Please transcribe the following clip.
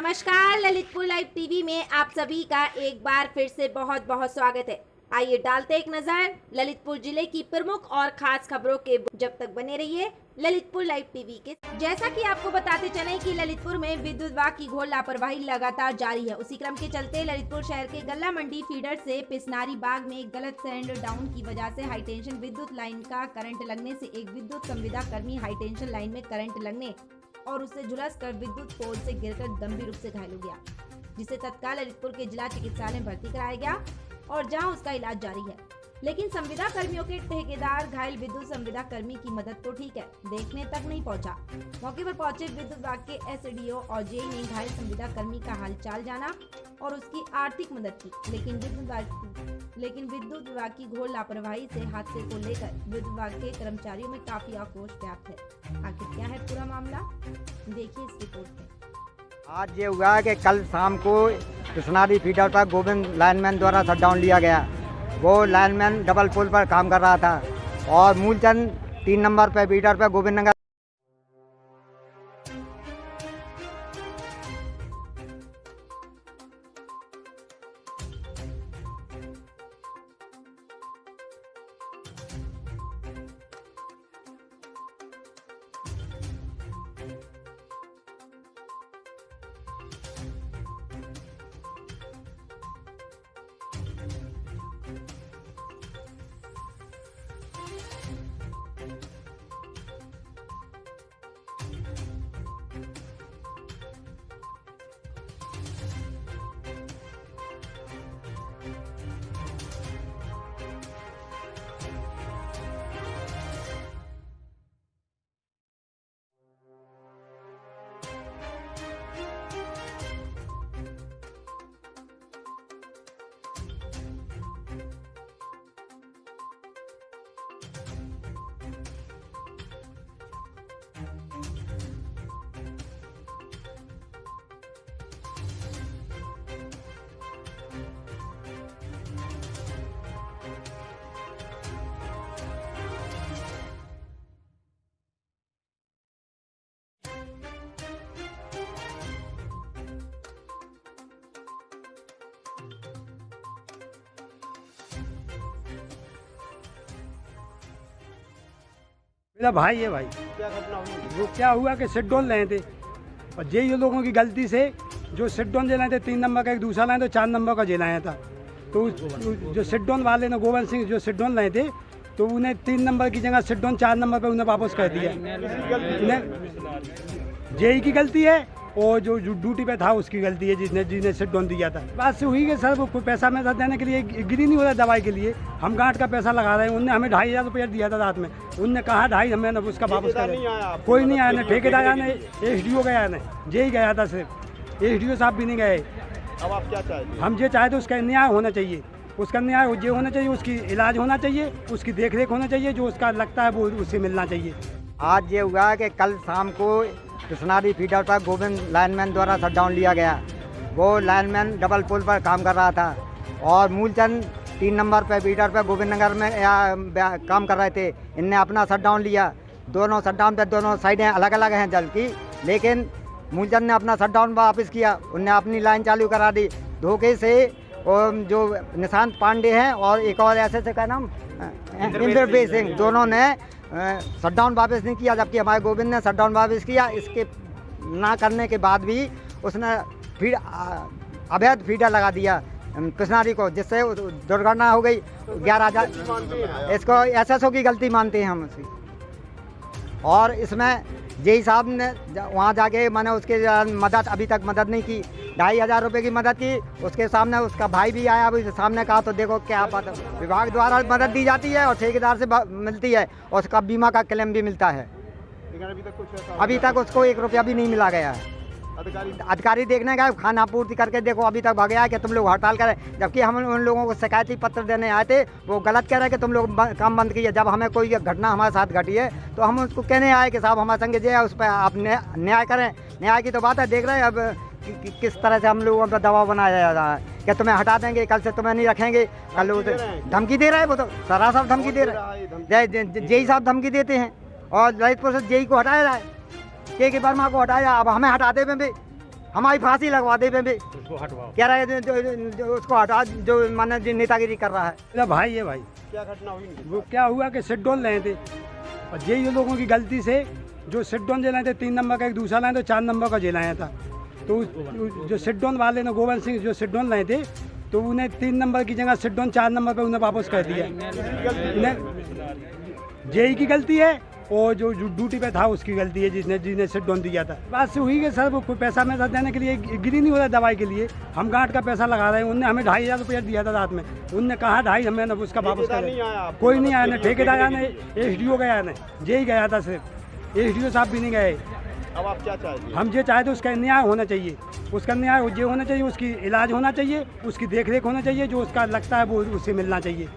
नमस्कार, Lalitpur live TV में आप सभी का एक बार फिर से बहुत बहुत स्वागत है। आइए डालते एक नजर ललितपुर जिले की प्रमुख और खास खबरों के। जब तक बने रहिए ललितपुर लाइव टीवी के। जैसा कि आपको बताते चले कि ललितपुर में विद्युत विभाग की घोर लापरवाही लगातार जारी है। उसी क्रम के चलते ललितपुर शहर के गल्ला मंडी फीडर से पिसनारी बाग में गलत सैंड डाउन की वजह से हाई टेंशन विद्युत लाइन का करंट लगने से एक विद्युत संविदा कर्मी हाई टेंशन लाइन में करंट लगने और उससे झुलसकर विद्युत पोल से गिरकर गंभीर रूप से घायल हो गया, जिसे तत्काल ललितपुर के जिला चिकित्सालय में भर्ती कराया गया और जहां उसका इलाज जारी है। लेकिन संविदा कर्मियों के ठेकेदार घायल विद्युत संविदा कर्मी की मदद तो ठीक है, देखने तक नहीं पहुंचा। मौके पर पहुंचे विद्युत विभाग के एसडीओ और जेई ने घायल संविदा कर्मी का हालचाल जाना और उसकी आर्थिक मदद की, लेकिन विद्युत विभाग की घोर लापरवाही से हादसे को लेकर विद्युत विभाग के कर्मचारियों में काफी आक्रोश व्याप्त है। आखिर क्या है पूरा मामला, देखिए इस रिपोर्ट में। आज ये हुआ कि कल शाम को पिसनारी फीडर पर गोविंद लाइनमैन द्वारा शटडाउन लिया गया। वो लाइनमैन डबल पुल पर काम कर रहा था और मूलचंद 3 नंबर पर फीडर पर गोविंद नगर मेरा भाई है। भाई क्या घटना हुई? वो क्या हुआ कि सेट डाउन लाए थे और ये लोगों की गलती से जो सेट डाउन जे लाए थे 3 नंबर का एक दूसरा लाए तो 4 नंबर का जे लाया था। तो जो सेट डाउन वाले ने गोविंद सिंह जो सेट डाउन लाए थे तो उन्हें 3 नंबर की जगह सेट डाउन 4 नंबर पर उन्हें वापस कर दिया। जेई की गलती है और जो ड्यूटी पे था उसकी गलती है जिसने सेट डाउन दिया था। बात से हुई कि सर वो कोई पैसा मैसा देने के लिए गिरी नहीं हो रहा दवाई के लिए, हम गांठ का पैसा लगा रहे हैं। उनने हमें 2,500 रुपया दिया था रात में, उनने कहा 2,500 हमें ना उसका वापस कर। कोई नहीं आया, ना ठेकेदार आया, ना एसडीओ गया, ना जेई गया था, सिर्फ एसडीओ साहब भी नहीं गए। अब आप क्या चाहते? हम ये चाहते उसका न्याय होना चाहिए, उसका न्याय जो होना चाहिए, उसकी इलाज होना चाहिए, उसकी देखरेख होना चाहिए, जो उसका लगता है वो उससे मिलना चाहिए। आज ये हुआ कि कल शाम को पिसनारी फीडर पर गोविंद लाइनमैन द्वारा शटडाउन लिया गया। वो लाइनमैन डबल पुल पर काम कर रहा था और मूलचंद 3 नंबर पर फीडर पर गोविंद नगर में काम कर रहे थे। इनने अपना शटडाउन लिया। दोनों शटडाउन पे दोनों साइडें अलग अलग हैं जल की, लेकिन मूलचंद ने अपना शटडाउन वापस किया। उनने अपनी लाइन चालू करा दी धोखे से। और जो निशांत पांडे हैं और एक और ऐसे का नाम इंद्रवीर सिंह, दोनों ने शटडाउन वापस नहीं किया, जबकि हमारे गोविंद ने शटडाउन वापस किया। इसके ना करने के बाद भी उसने अवैध फीडर लगा दिया पिसनारी को, जिससे दुर्घटना हो गई। 11,000 इसको एसएसओ की गलती मानते हैं हम उसकी। और इसमें जेई साहब ने वहाँ जाके मैंने उसके मदद अभी तक मदद नहीं की। 2,500 रुपये की मदद की। उसके सामने उसका भाई भी आया, अभी सामने कहा तो देखो क्या बात है। विभाग द्वारा मदद दी जाती है और ठेकेदार से मिलती है और उसका बीमा का क्लेम भी मिलता है। अभी तक उसको 1 रुपया भी नहीं मिला गया है। अधिकारी देखने गए, खाना आपूर्ति करके देखो अभी तक भाग गया कि तुम लोग हड़ताल करें, जबकि हम उन लोगों को शिकायती पत्र देने आए थे। वो गलत कह रहे कि तुम लोग काम बंद किए। जब हमें कोई घटना हमारे साथ घटी है तो हम उसको कहने आए कि साहब हमारे संग जो है उस पर आप न्याय करें। न्याय की तो बात है, देख रहे हैं अब किस तरह से हम लोगों पर दबाव बनाया जा रहा है कि तुम्हें हटा देंगे, कल से तुम्हें नहीं रखेंगे। कल धमकी दे रहे हैं, वो तो सरासर धमकी दे रहे हैं। जेई साहब धमकी देते हैं और ललितपुर से जेई को हटाया जाए, के वर्मा को हटाया, अब हमें हटाते में भी हमारी फांसी लगवा दे बे। उसको हटवाओ। कह रहा है जो उसको हटा, जो माने जो नेतागिरी कर रहा है। मेरा भाई है भाई। क्या घटना हुई इनके वो साथ? क्या हुआ कि सिट डाउन लाए थे और यही लोगों की गलती से जो सिट डाउन जे लाए थे 3 नंबर का एक दूसरा लाए तो 4 नंबर का जे लाया था। तो जो सिट डाउन वाले ने गोविंद सिंह जो सिट डाउन लाए थे तो उन्हें 3 नंबर की जगह सिट डाउन 4 नंबर पे उन्हें वापस कर दिया। जेई की गलती है और जो ड्यूटी पे था उसकी गलती है जिसने सिट डाउन दिया था। बात से हुई कि सर वो कोई पैसा मेरे साथ देने के लिए गिरी नहीं हो रहा दवाई के लिए। हम गांठ का पैसा लगा रहे हैं। उनने हमें 2,500 रुपया दिया था रात में। उनने कहा 2,500 हमें उसका वापस ठेकेदार कर। नहीं आया आपको? कोई नहीं आया, ना ठेकेदार आया, ना SDO गया, ना जेई गया था सिर्फ। SDO साहब भी नहीं गए। अब आप क्या चाहते हैं? हम ये चाहते उसका न्याय होना चाहिए। उसका न्याय ये होना चाहिए, उसकी इलाज होना चाहिए, उसकी देखरेख होना चाहिए, जो उसका लगता है वो उससे मिलना चाहिए।